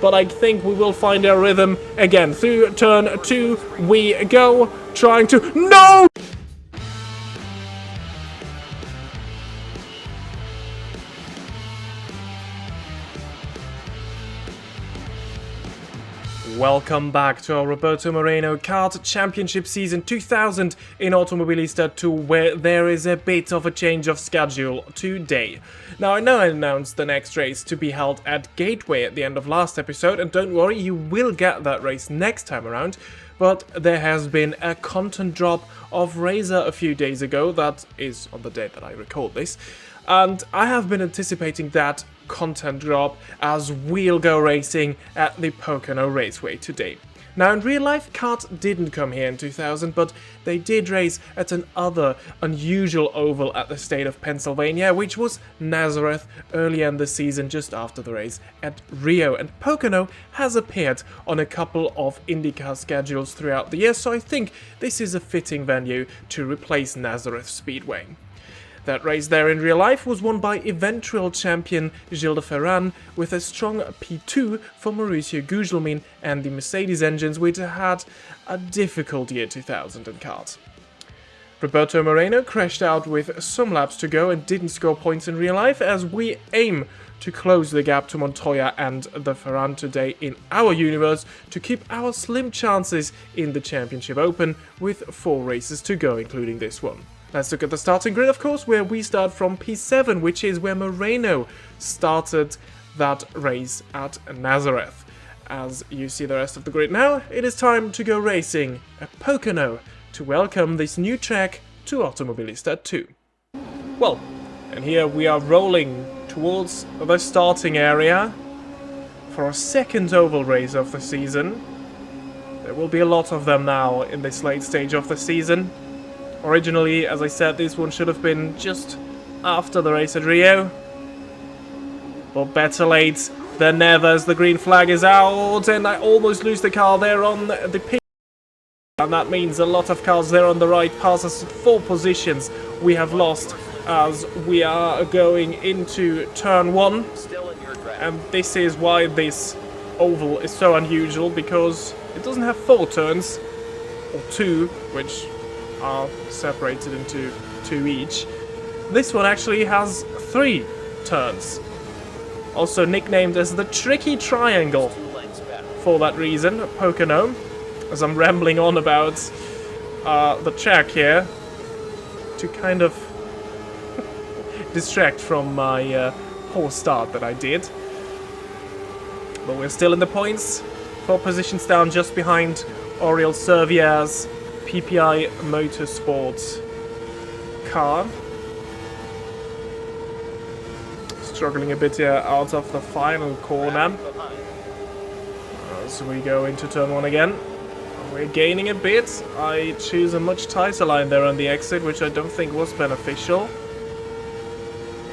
but I think we will find our rhythm again. Through turn 2 we go, trying to... No! Welcome back to our Roberto Moreno Kart Championship Season 2000 in Automobilista 2, where there is a bit of a change of schedule today. Now, I know I announced the next race to be held at Gateway at the end of last episode, and don't worry, you will get that race next time around, but there has been a content drop of Razor a few days ago, that is on the date that I record this, and I have been anticipating that content drop as we'll go racing at the Pocono Raceway today. Now, in real life, Kart didn't come here in 2000, but they did race at another unusual oval at the state of Pennsylvania, which was Nazareth, earlier in the season, just after the race at Rio. And Pocono has appeared on a couple of IndyCar schedules throughout the year, so I think this is a fitting venue to replace Nazareth Speedway. That race there in real life was won by eventual champion Gilles de Ferran, with a strong P2 for Mauricio Gugelmin and the Mercedes engines, which had a difficult year 2000 in kart. Roberto Moreno crashed out with some laps to go and didn't score points in real life, as we aim to close the gap to Montoya and de Ferran today in our universe to keep our slim chances in the Championship Open with 4 races to go, including this one. Let's look at the starting grid, of course, where we start from P7, which is where Moreno started that race at Nazareth. As you see the rest of the grid now, it is time to go racing at Pocono to welcome this new track to Automobilista 2. Well, and here we are rolling towards the starting area for our second oval race of the season. There will be a lot of them now in this late stage of the season. Originally, as I said, this one should have been just after the race at Rio. But better late than never, as the green flag is out, and I almost lose the car there on the pit. And that means a lot of cars there on the right pass us 4 positions we have lost as we are going into turn 1. And this is why this oval is so unusual, because it doesn't have 4 turns, or 2, which are separated into 2 each. This one actually has 3 turns. Also nicknamed as the Tricky Triangle for that reason, Pocono, as I'm rambling on about the track here to kind of distract from my poor start that I did. But we're still in the points, 4 positions down, just behind Oriol Servier's PPI Motorsports car. Struggling a bit here out of the final corner. As we go into turn 1 again. We're gaining a bit. I choose a much tighter line there on the exit, which I don't think was beneficial.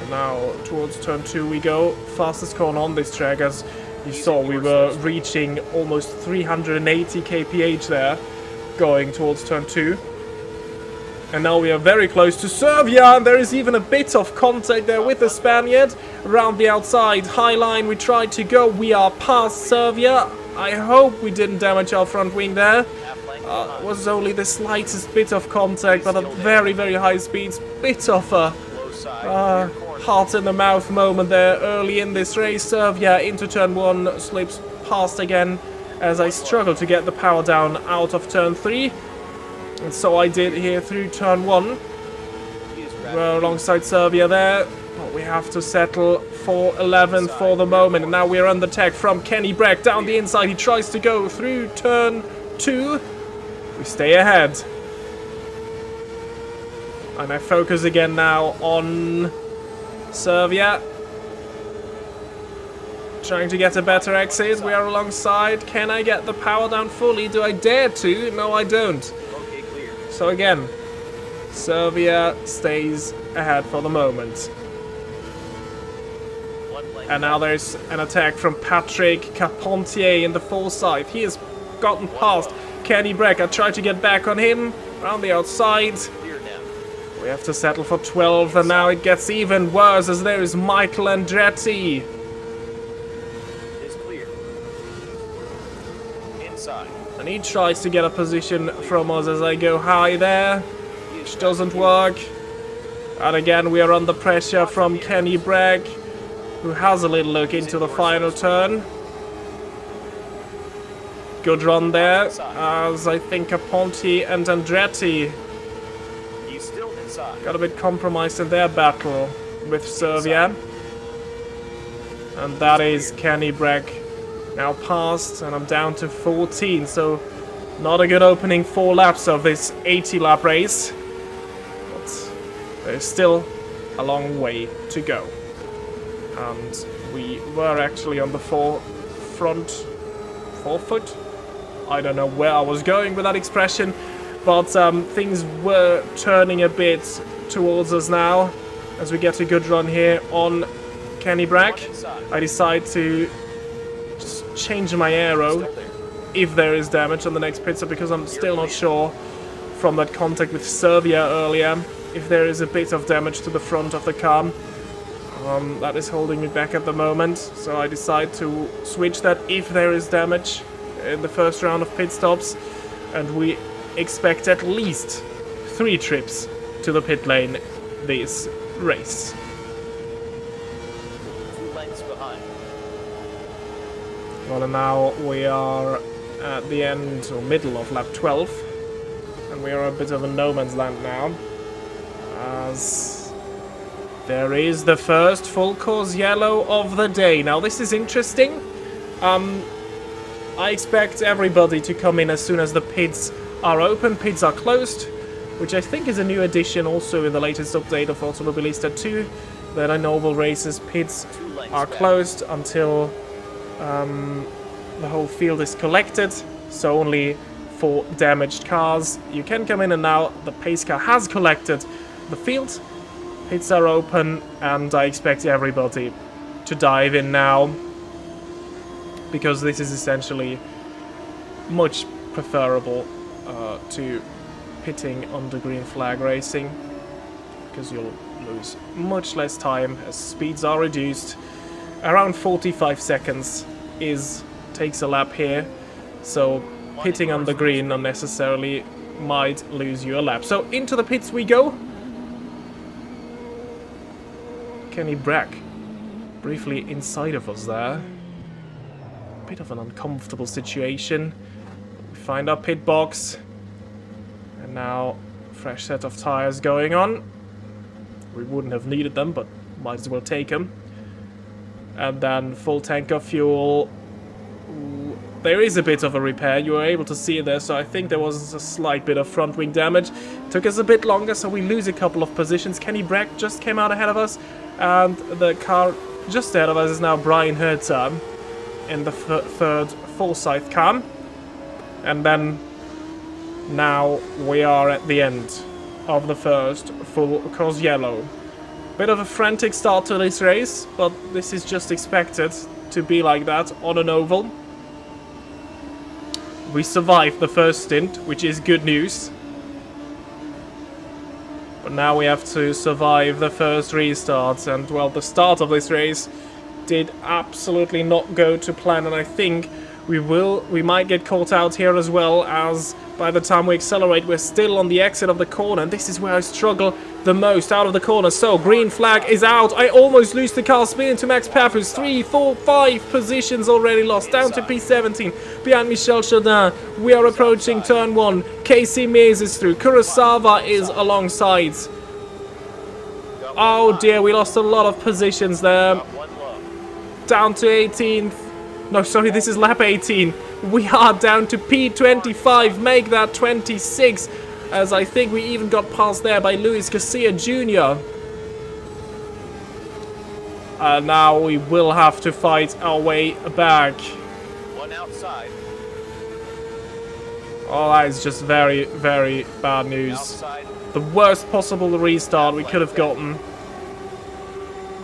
And now towards turn 2 we go. Fastest corner on this track, as you saw we were reaching almost 380 kph there, going towards turn 2. And now we are very close to Servia, and there is even a bit of contact there with the Spaniard around the outside. High line we tried to go, we are past Servia. I hope we didn't damage our front wing there. Was only the slightest bit of contact, but at very, very high speeds. Bit of a heart in the mouth moment there early in this race. Servia into turn 1, slips past again, as I struggle to get the power down out of turn 3. And so I did here through turn 1. We're alongside Servia there, but we have to settle for 11th for the moment. And now we're under attack from Kenny Breck down the inside. He tries to go through turn 2. We stay ahead. And I focus again now on Servia. Trying to get a better exit. We are alongside. Can I get the power down fully? Do I dare to? No, I don't. So again, Servia stays ahead for the moment. And now there's an attack from Patrick Carpentier in the Forsyth. He has gotten past Kenny Breck. I tried to get back on him around the outside. We have to settle for 12th, and now it gets even worse as there is Michael Andretti. inside. And he tries to get a position from us as I go high there, which doesn't work. And again, we are under pressure from Kenny Bragg, who has a little look into the final turn. Good run there, as I think Aponti and Andretti He's still inside. got a bit compromised in their battle with Servia. And that is Kenny Bragg now passed, and I'm down to 14, so not a good opening 4 laps of this 80-lap race. But there's still a long way to go. And we were actually on the front foot. I don't know where I was going with that expression, but things were turning a bit towards us now as we get a good run here on Kenny Bragg. I decide to just change my aero if there is damage on the next pit stop, because I'm still not sure from that contact with Servia earlier if there is a bit of damage to the front of the car. That is holding me back at the moment, so I decide to switch that if there is damage in the first round of pit stops, and we expect at least 3 trips to the pit lane this race. 2 lengths behind. Well, and now we are at the end or middle of lap 12, and we are a bit of a no man's land now, as there is the first full course yellow of the day. Now this is interesting. I expect everybody to come in as soon as the pits are open. Pits are closed, which I think is a new addition also in the latest update of Automobilista 2, that in oval races pits are closed until the whole field is collected, so only for damaged cars you can come in. And now the pace car has collected the field, pits are open, and I expect everybody to dive in now, because this is essentially much preferable to pitting under green flag racing, because you'll lose much less time as speeds are reduced. Around 45 seconds takes a lap here, so pitting under green unnecessarily might lose you a lap. So into the pits we go. Kenny Bragg briefly inside of us there. Bit of an uncomfortable situation. We find our pit box, and now fresh set of tires going on. We wouldn't have needed them, but might as well take them. And then full tank of fuel. Ooh, there is a bit of a repair, you were able to see it there, so I think there was a slight bit of front wing damage. Took us a bit longer, so we lose a couple of positions. Kenny Bragg just came out ahead of us, and the car just ahead of us is now Brian Herter in the third Forsyth car. And then now we are at the end of the first full course yellow. Bit of a frantic start to this race, but this is just expected to be like that on an oval. We survived the first stint, which is good news. But now we have to survive the first restart, and well, the start of this race did absolutely not go to plan, and I think we might get caught out here as well, as by the time we accelerate we're still on the exit of the corner, and this is where I struggle the most out of the corner. So green flag is out. I almost lose the car, spin into Max Papus. 3, 4, 5 positions already lost, down to P17 behind Michel Chaudin. We are approaching turn 1. Casey Mears is through, Kurosawa is alongside. Oh dear, we lost a lot of positions there. Down to 18th. No, sorry, this is lap 18. We are down to P25. Make that 26. As I think we even got passed there by Luis Garcia Jr. Now we will have to fight our way back. One outside. Oh, that is just very, very bad news. The worst possible restart we could have gotten.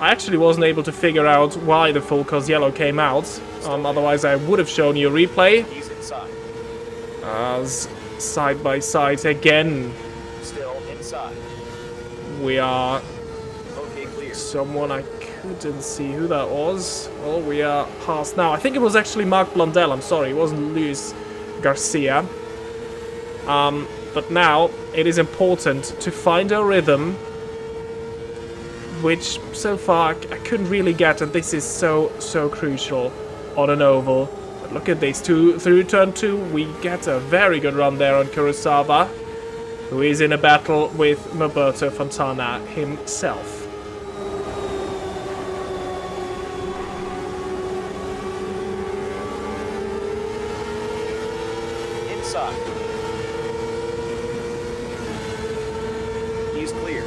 I actually wasn't able to figure out why the full course yellow came out. Otherwise I would have shown you a replay. He's inside. As side by side again. Still inside. We are Okay, clear. someone I couldn't see who that was. Well, we are past now. I think it was actually Mark Blundell. I'm sorry, it wasn't Luis Garcia. But now it is important to find a rhythm, which so far I couldn't really get, and this is so crucial on an oval. But look at this, through turn 2 we get a very good run there on Kurosawa, who is in a battle with Roberto Fontana himself. Inside. He's clear.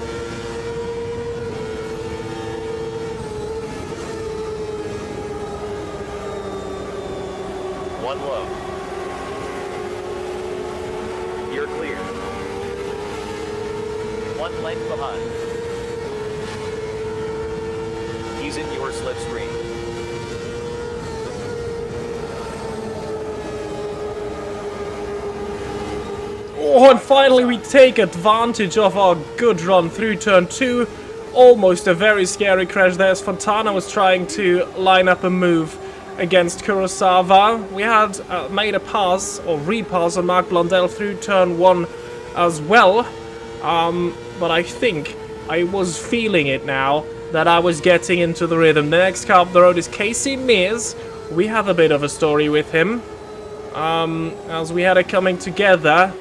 One low. You're clear. One length behind. He's in your slipstream. Oh, and finally we take advantage of our good run through turn 2. Almost a very scary crash there as Fontana was trying to line up a move against Kurosawa. We had made a pass or repass on Marc Blondel through turn 1 as well. But I think I was feeling it now that I was getting into the rhythm. The next car up the road is Casey Mears. We have a bit of a story with him, as we had it coming together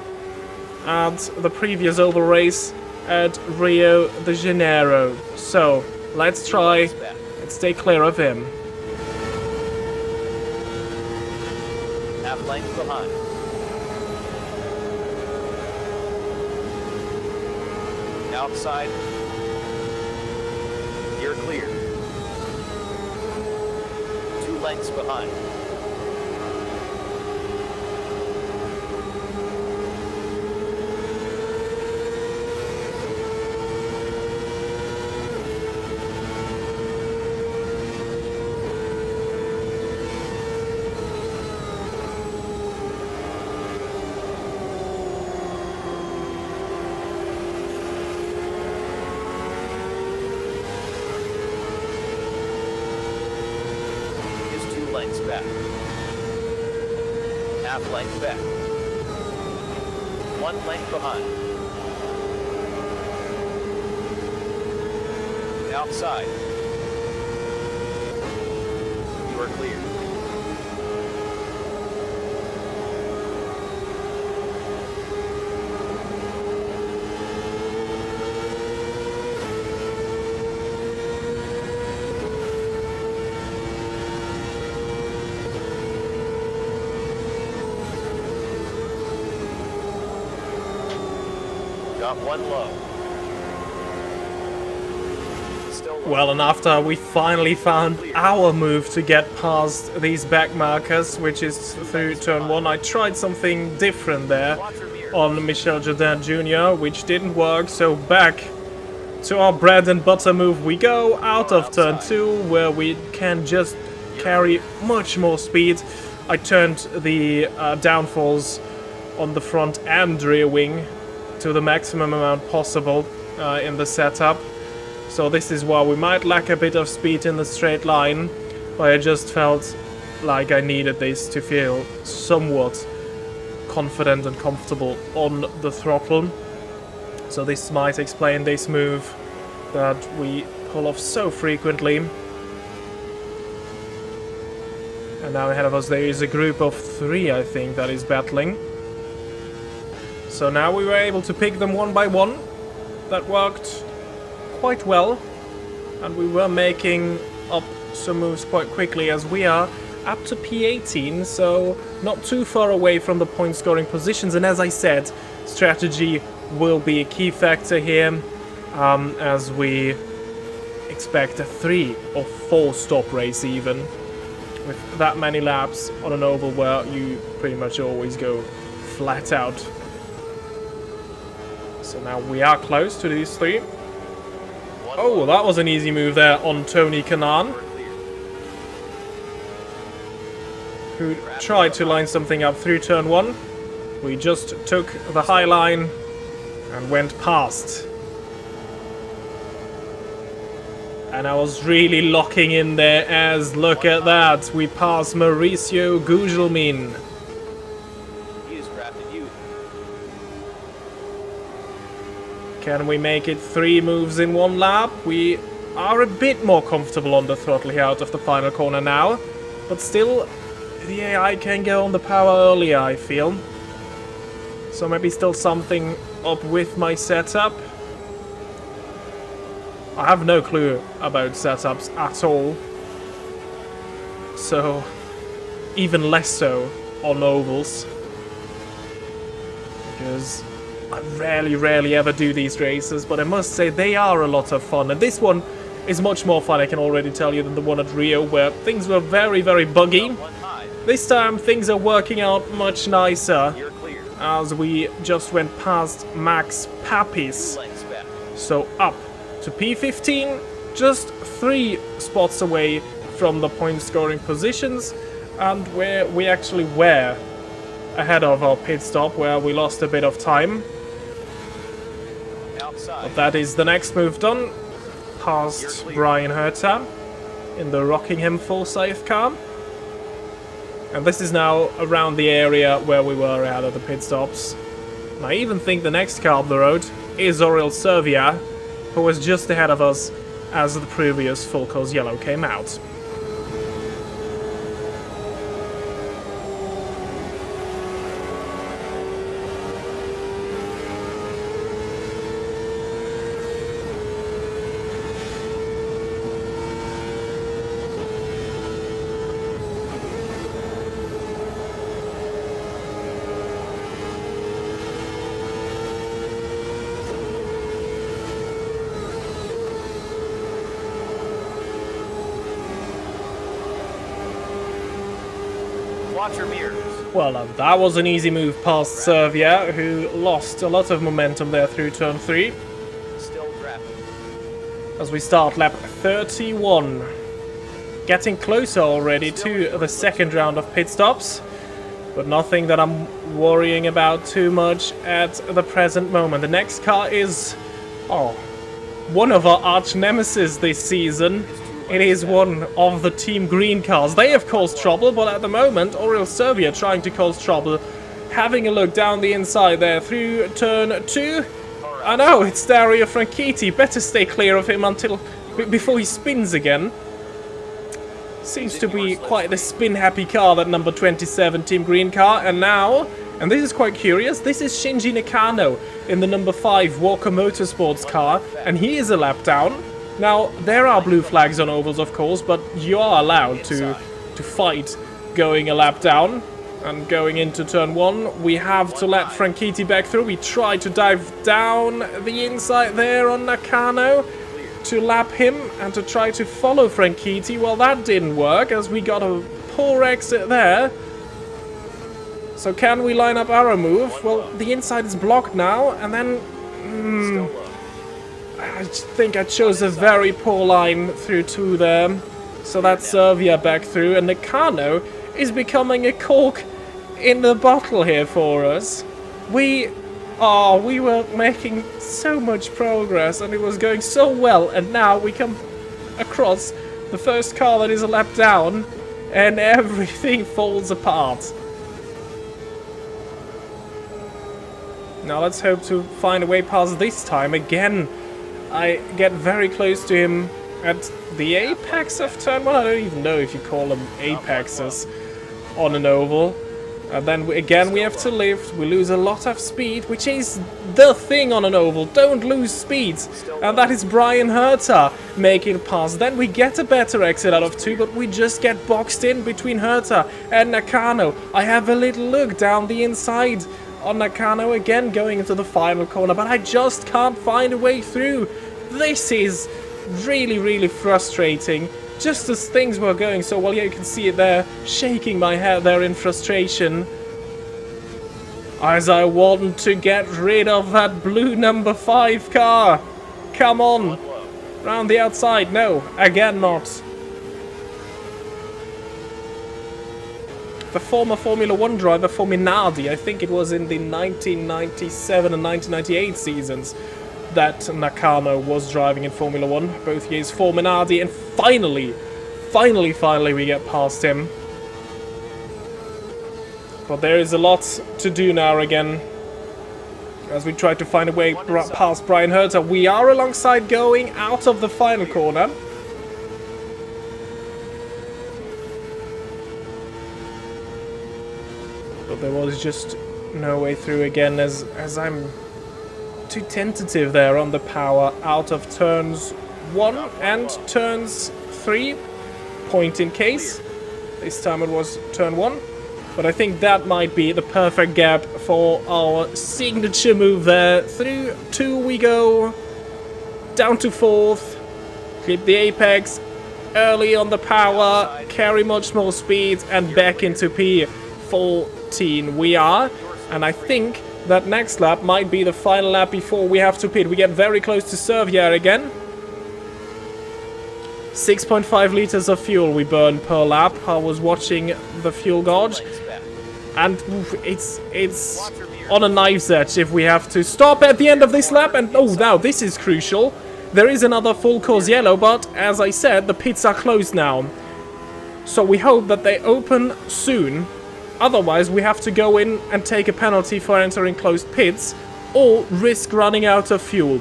at the previous oval race at Rio de Janeiro. So let's try and stay clear of him. Half length behind. Outside. You're clear. 2 lengths behind. Lengths back. Half length back. 1 length behind. Outside. You are clear. Got 1 low. Still low. Well, and after we finally found our move to get past these back markers, which is through turn 1, I tried something different there on Michel Jourdain Jr., which didn't work, so back to our bread and butter move we go, out of turn 2, where we can just carry much more speed. I turned the downfalls on the front and rear wing to the maximum amount possible in the setup. So this is why we might lack a bit of speed in the straight line, but I just felt like I needed this to feel somewhat confident and comfortable on the throttle. So this might explain this move that we pull off so frequently. And now ahead of us there is a group of 3, I think, that is battling. So now we were able to pick them one by one. That worked quite well. And we were making up some moves quite quickly, as we are up to P18, so not too far away from the point scoring positions. And as I said, strategy will be a key factor here, as we expect a 3 or 4 stop race even, with that many laps on an oval where you pretty much always go flat out. So now we are close to these 3. Oh, that was an easy move there on Tony Kanaan, who tried to line something up through turn 1. We just took the high line and went past. And I was really locking in there, as look at that, we pass Mauricio Gugelmin. Can we make it 3 moves in 1 lap? We are a bit more comfortable on the throttle here out of the final corner now. But still, the AI can go on the power earlier, I feel. So maybe still something up with my setup. I have no clue about setups at all. So, even less so on ovals. Because I rarely ever do these races, but I must say they are a lot of fun. And this one is much more fun, I can already tell you, than the one at Rio, where things were very buggy. One high. This time things are working out much nicer, You're clear. as we just went past Max Papis. Lengths back. So up to P15, just 3 spots away from the point scoring positions, and where we actually were ahead of our pit stop, where we lost a bit of time. Outside. But that is the next move done, past Brian Herta in the Rockingham Forsyth car. And this is now around the area where we were ahead of the pit stops. And I even think the next car up the road is Oriol Servia, who was just ahead of us as the previous full course yellow came out. Watch your mirrors. Well, that was an easy move past Servia, who lost a lot of momentum there through turn 3. Still traffic. As we start lap 31. Getting closer already to the second round of pit stops, but nothing that I'm worrying about too much at the present moment. The next car is, one of our arch nemesis this season. It is one of the Team Green cars. They have caused trouble, but at the moment, Oriol Servia trying to cause trouble. Having a look down the inside there through turn 2. I know, it's Dario Franchitti. Better stay clear of him before he spins again. Seems to be quite the spin-happy car, that number 27 Team Green car. And now, and this is quite curious, this is Shinji Nakano in the number 5 Walker Motorsports car, and he is a lap down. Now, there are blue flags on ovals, of course, but you are allowed to fight going a lap down. And going into turn 1, we have to let Franchitti back through. We try to dive down the inside there on Nakano to lap him and to try to follow Franchitti. Well, that didn't work, as we got a poor exit there. So can we line up our move? Well, the inside is blocked now, and then Still low. I think I chose a very poor line through 2 there. So that's Servia back through, and Nakano is becoming a cork in the bottle here for us. We were making so much progress, and it was going so well, and now we come across the first car that is a lap down, and everything falls apart. Now let's hope to find a way past this time. Again, I get very close to him at the apex of turn 1. I don't even know if you call them apexes on an oval. And then again we have to lift. We lose a lot of speed, which is the thing on an oval. Don't lose speed. And that is Brian Herta making it past. Then we get a better exit out of 2, but we just get boxed in between Herta and Nakano. I have a little look down the inside on Nakano again going into the final corner, but I just can't find a way through. This is really frustrating. Just as things were going so well, yeah, you can see it there, shaking my head there in frustration, as I want to get rid of that blue number 5 car. Come on, round the outside. No, again not. The former Formula 1 driver for Minardi, I think it was in the 1997 and 1998 seasons that Nakano was driving in Formula 1, both years for Minardi, and finally we get past him. But there is a lot to do now again. as we try to find a way past Brian Herter. We are alongside going out of the final corner. But there was just no way through again, as I'm too tentative there on the power out of turns 1 and turns 3. Point in case. This time it was turn 1. But I think that might be the perfect gap for our signature move there. Through 2 we go. Down to 4th. Clip the apex. Early on the power. Carry much more speed. And back into P14 we are. And I think that next lap might be the final lap before we have to pit. We get very close to Servier again. 6.5 liters of fuel we burn per lap. I was watching the fuel gauge. And oof, it's on a knife's edge if we have to stop at the end of this lap. And oh, now this is crucial. There is another full course yellow, but as I said, the pits are closed now. So we hope that they open soon. Otherwise, we have to go in and take a penalty for entering closed pits or risk running out of fuel.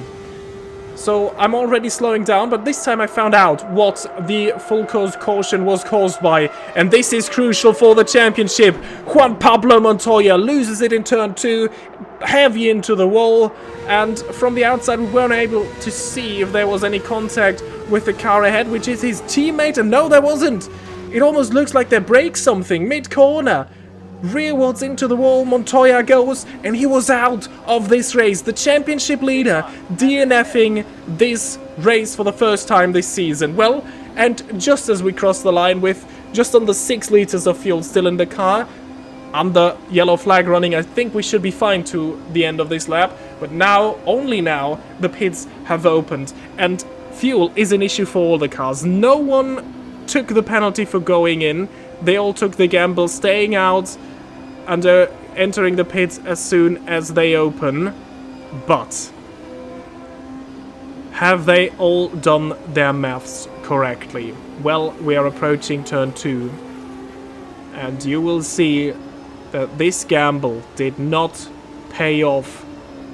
So I'm already slowing down, but this time I found out what the full course caution was caused by. And this is crucial for the championship. Juan Pablo Montoya loses it in turn 2, heavy into the wall. And from the outside we weren't able to see if there was any contact with the car ahead, which is his teammate. And no, there wasn't. It almost looks like they break something mid-corner. Rearwards into the wall, Montoya goes, and he was out of this race. The championship leader DNFing this race for the first time this season. Well, and just as we cross the line with just under 6 liters of fuel still in the car, under yellow flag running, I think we should be fine to the end of this lap. But now, only now, the pits have opened, and fuel is an issue for all the cars. No one took the penalty for going in. They all took the gamble, staying out and entering the pits as soon as they open. But have they all done their maths correctly? Well, we are approaching turn 2. And you will see that this gamble did not pay off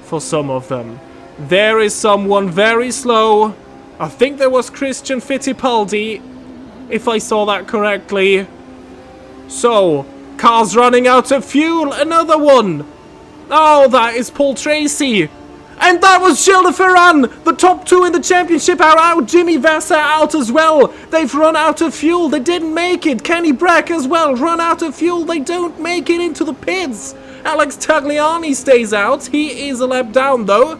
for some of them. There is someone very slow. I think there was Christian Fittipaldi, if I saw that correctly. So, cars running out of fuel, another one. Oh, that is Paul Tracy. And that was Gilles de Ferran. The top 2 in the championship are out. Jimmy Vasser out as well. They've run out of fuel. They didn't make it. Kenny Brack as well. Run out of fuel. They don't make it into the pits. Alex Tagliani stays out. He is a lap down though.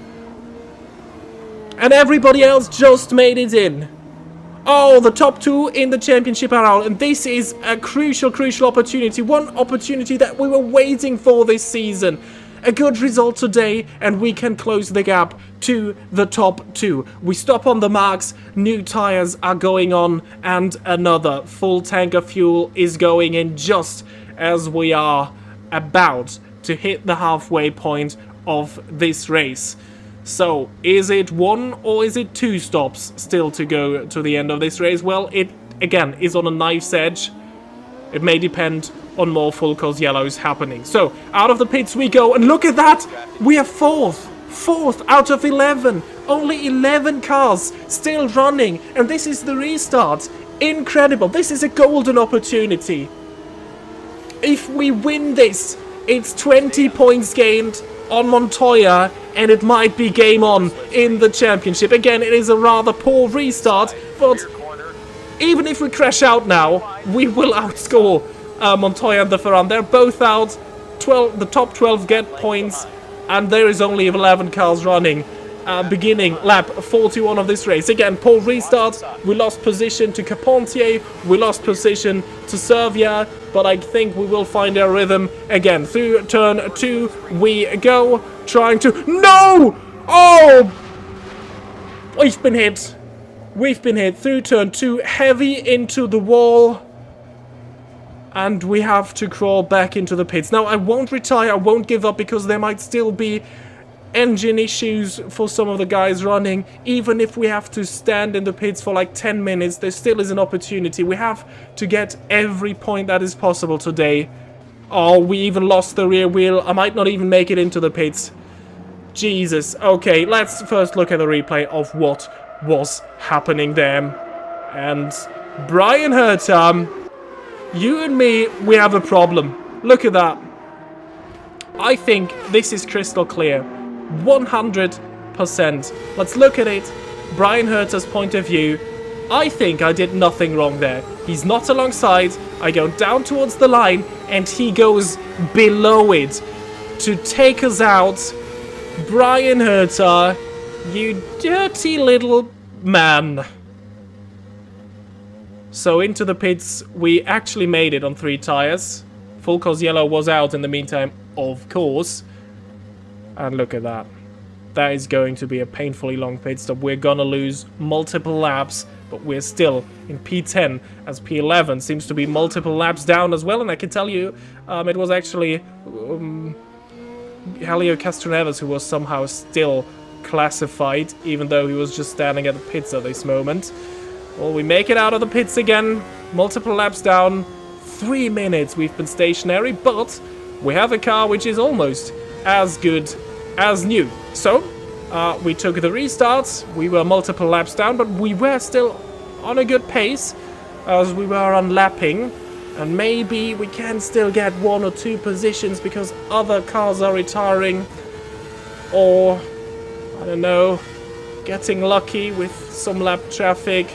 And everybody else just made it in. Oh, the top 2 in the championship are out, and this is a crucial opportunity. One opportunity that we were waiting for this season. A good result today, and we can close the gap to the top 2. We stop on the marks, new tires are going on, and another full tank of fuel is going in just as we are about to hit the halfway point of this race. So, is it 1 or is it 2 stops still to go to the end of this race? Well, it, again, is on a knife's edge. It may depend on more full course yellows happening. So, out of the pits we go, and look at that! We are 4th! 4th out of 11! Only 11 cars still running, and this is the restart. Incredible! This is a golden opportunity. If we win this, it's 20 points gained on Montoya, and it might be game on in the championship. Again, it is a rather poor restart, but even if we crash out now, we will outscore Montoya and de Ferran. They're both out. The top 12 get points, and there is only 11 cars running. Beginning lap 41 of this race. Again, poor restart. We lost position to Carpentier. We lost position to Servier. But I think we will find our rhythm again. Through turn 2 we go. Trying to... No! Oh! We've been hit. We've been hit through turn 2. Heavy into the wall. And we have to crawl back into the pits. Now, I won't retire. I won't give up, because there might still be engine issues for some of the guys running. Even if we have to stand in the pits for like 10 minutes, there still is an opportunity. We have to get every point that is possible today. Oh, we even lost the rear wheel. I might not even make it into the pits. Jesus. Okay, let's first look at the replay of what was happening there. And Brian Herta, you and me, we have a problem. Look at that. I think this is crystal clear. 100%. Let's look at it. Brian Herta's point of view. I think I did nothing wrong there. He's not alongside. I go down towards the line and he goes below it to take us out. Brian Herta, you dirty little man. So into the pits, we actually made it on 3 tires. Full Cause Yellow was out in the meantime, of course. And look at that. That is going to be a painfully long pit stop. We're gonna lose multiple laps, but we're still in P10, as P11 seems to be multiple laps down as well. And I can tell you, it was actually Helio Castroneves who was somehow still classified, even though he was just standing at the pits at this moment. Well, we make it out of the pits again, multiple laps down, 3 minutes we've been stationary, but we have a car which is almost as good as new. So, we took the restarts, we were multiple laps down, but we were still on a good pace, as we were on lapping, and maybe we can still get 1 or 2 positions because other cars are retiring, or, I don't know, getting lucky with some lap traffic.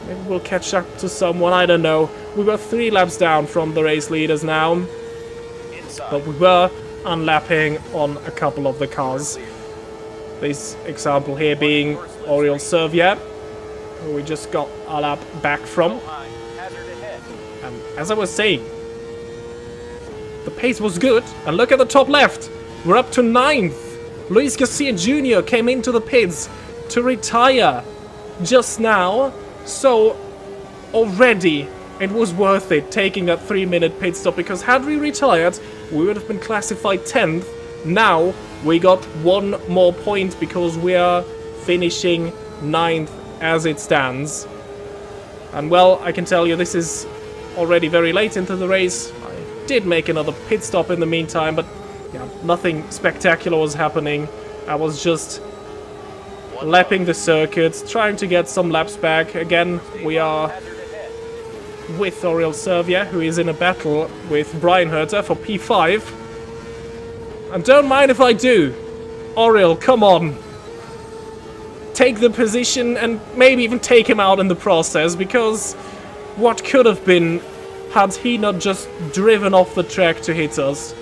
Maybe we'll catch up to someone, I don't know. We were 3 laps down from the race leaders now, but we were unlapping on a couple of the cars. This example here being Oriol Servia, who we just got a lap back from. And as I was saying, the pace was good. And look at the top left. We're up to 9th. Luis Garcia Jr. came into the pits to retire just now. So already it was worth it taking that 3-minute pit stop, because had we retired, we would have been classified 10th. Now we got 1 more point because we are finishing 9th as it stands. And well, I can tell you this is already very late into the race. I did make another pit stop in the meantime, but yeah, nothing spectacular was happening. I was just lapping the circuit, trying to get some laps back. Again, we are with Oriol Servia, who is in a battle with Brian Herta for P5. And don't mind if I do. Oriol, come on. Take the position and maybe even take him out in the process, because what could have been had he not just driven off the track to hit us.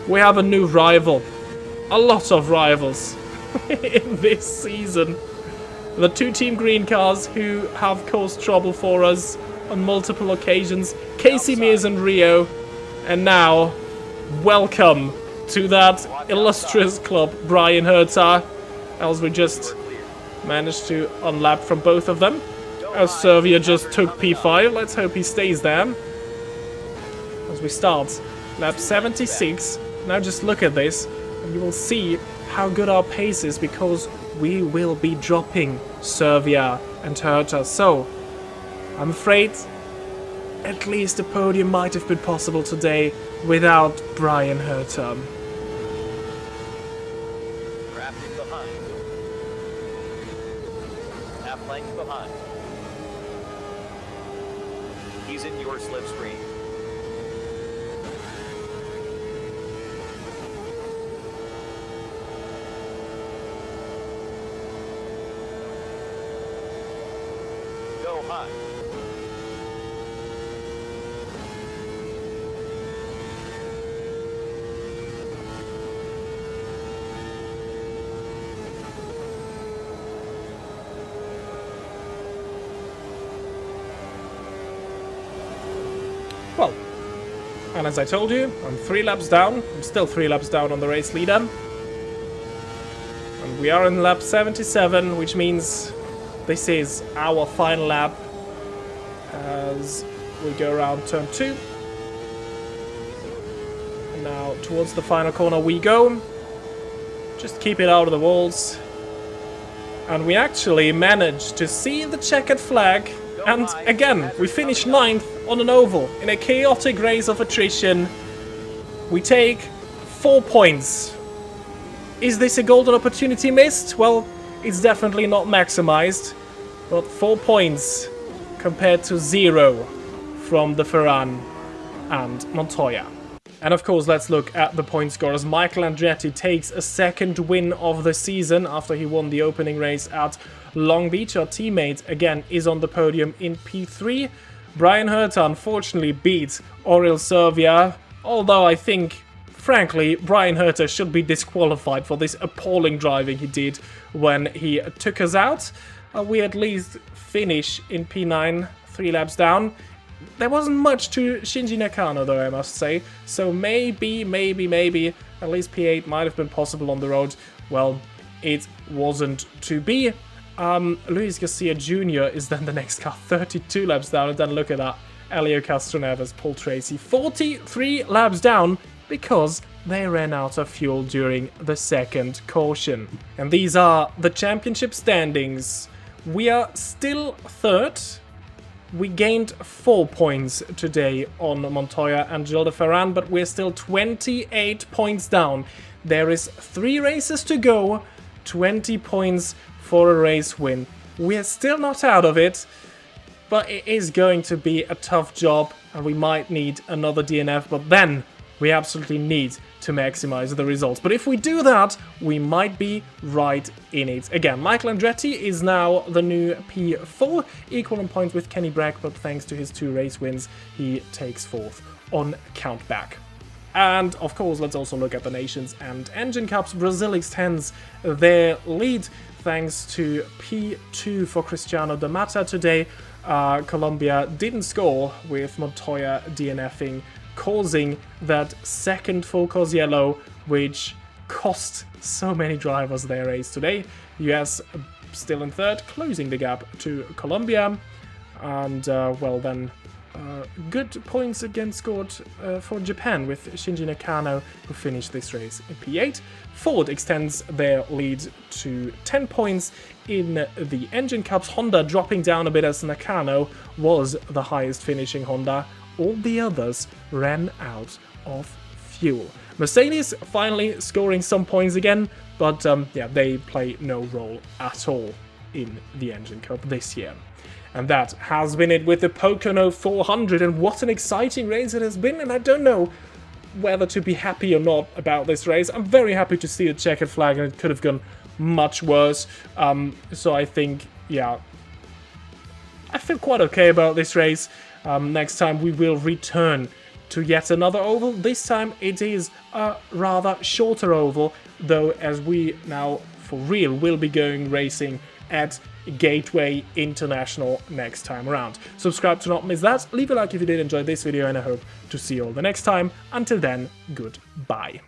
We have a new rival. A lot of rivals in this season. The 2 Team Green cars who have caused trouble for us on multiple occasions. Casey Mears and Rio. And now, welcome to that illustrious club, Brian Herta. As we just managed to unlap from both of them. As Servia just took P5. Let's hope he stays there. As we start lap 76. Now just look at this, and you will see how good our pace is, because we will be dropping Servia and Herta. So, I'm afraid at least a podium might have been possible today without Brian Herta. Drafting behind. Half length behind. He's in your slipstream. Go high. Well, and as I told you, I'm 3 laps down. I'm still 3 laps down on the race leader. And we are in lap 77, which means this is our final lap as we go around turn 2. And now towards the final corner we go. Just keep it out of the walls. And we actually managed to see the checkered flag. And again, we finish 9th on an oval in a chaotic race of attrition. We take 4 points. Is this a golden opportunity missed? Well, it's definitely not maximized, but 4 points compared to 0 from the Ferran and Montoya. And of course, let's look at the point scorers. Michael Andretti takes a second win of the season after he won the opening race at Long Beach. Our teammate, again, is on the podium in P3. Brian Herta unfortunately beat Aurel Servia, although I think, frankly, Brian Herta should be disqualified for this appalling driving he did when he took us out. We at least finish in P9, 3 laps down. There wasn't much to Shinji Nakano though, I must say, so maybe, at least P8 might have been possible on the road. Well, it wasn't to be. Luis Garcia Jr. is then the next car, 32 laps down, and then look at that, Elio Castroneves, Paul Tracy, 43 laps down because they ran out of fuel during the second caution. And these are the championship standings. We are still third. We gained 4 points today on Montoya and Gilles de Ferran, but we're still 28 points down. There is 3 races to go, 20 points for a race win. We're still not out of it, but it is going to be a tough job, and we might need another DNF, but then we absolutely need to maximize the results. But if we do that, we might be right in it. Again, Michael Andretti is now the new P4, equal in points with Kenny Bragg, but thanks to his 2 race wins, he takes 4th on countback. And of course, let's also look at the Nations and Engine Cups. Brazil extends their lead thanks to P2 for Cristiano da Mata today. Colombia didn't score with Montoya DNFing, causing that second full cause yellow, which cost so many drivers their race today. US still in third, closing the gap to Colombia. And, well then, good points again scored for Japan with Shinji Nakano, who finished this race in P8. Ford extends their lead to 10 points in the Engine Cups. Honda dropping down a bit as Nakano was the highest finishing Honda. All the others ran out of fuel. Mercedes finally scoring some points again, but yeah, they play no role at all in the Engine Cup this year. And that has been it with the Pocono 400, and what an exciting race it has been, and I don't know whether to be happy or not about this race. I'm very happy to see the checkered flag, and it could have gone much worse. So I think, yeah, I feel quite okay about this race. Next time we will return to yet another oval. This time it is a rather shorter oval, though, as we now for real will be going racing at Gateway International next time around. Subscribe to not miss that, leave a like if you did enjoy this video, and I hope to see you all the next time. Until then, goodbye.